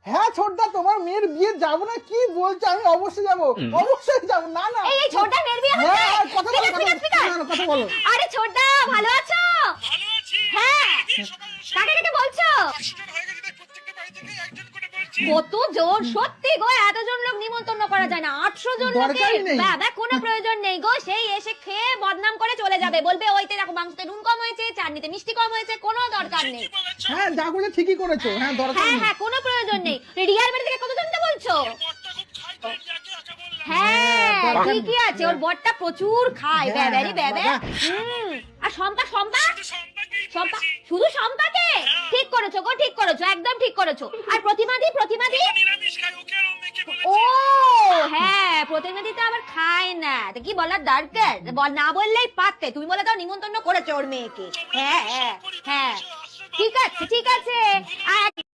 হ্যাঁ ছোটদা, তোমার মেয়ের বিয়ে যাবো না কি বলছো? আমি অবশ্যই যাবো, অবশ্যই যাবো। না না, এই ছোটদা মেয়ের বিয়ে হচ্ছে। হ্যাঁ কথা বলো, কথা বলো। আরে ছোটদা ভালো আছো? ভালো আছি। হ্যাঁ। সবাই এসে কাকে কাকে বলছো? 500 জন হয়ে গেছে, তাই প্রত্যেকটা বাড়ি থেকে একজন করে বলছি। কত জন, সত্যি গো এতজন লোক নিমন্ত্রণ করা যায় না। 800 জন লোকের দরকারই নেই। বাবা কোনো প্রয়োজন নেই গো। সেই এসে খেয়ে বদনাম করে চলে যাবে, বলবে ওইতে দেখো মাংসতে নুন কম হয়েছে, চাটনিতে মিষ্টি কম হয়েছে, কোনো দরকার নেই। কি বলেছো? হ্যাঁ যা করেছো ঠিকই করেছো, হ্যাঁ দরকার হ্যাঁ নেই। হ্যাঁ কোনো প্রয়োজন নেই। রিয়ার বাড়ি থেকে কতজনকে বলছো? বরটা খুব খায়, তাই একে একে বললাম। হ্যাঁ দরকার ঠিকই নেই। আছে, ওর বরটা প্রচুর খায়। হ্যাঁ, বেবারি হ্যাঁ, বেবে। বাবা। আর শম্পা শম্পা শুধু সম্পাকেই শম্পা বলেছি। শুধু শম্পাকে? ঠিক করেছো গো, ঠিক করেছো, একদম ঠিক করেছো। আর প্রতিমাদি প্রতিমাদি? ও নিরামিষ খায়, ওকে আর অন্যকে ও বলেছি। হ্যাঁ, প্রতিমাদি তো আবার খায় না, তো কি বলার দরকার? না বললেই পারতে, তুমি বলে দাও নিমন্ত্রণ করেছো ওর মেয়েকে। হ্যাঁ হ্যাঁ হ্যাঁ ঠিক আছে ঠিক আছে। আর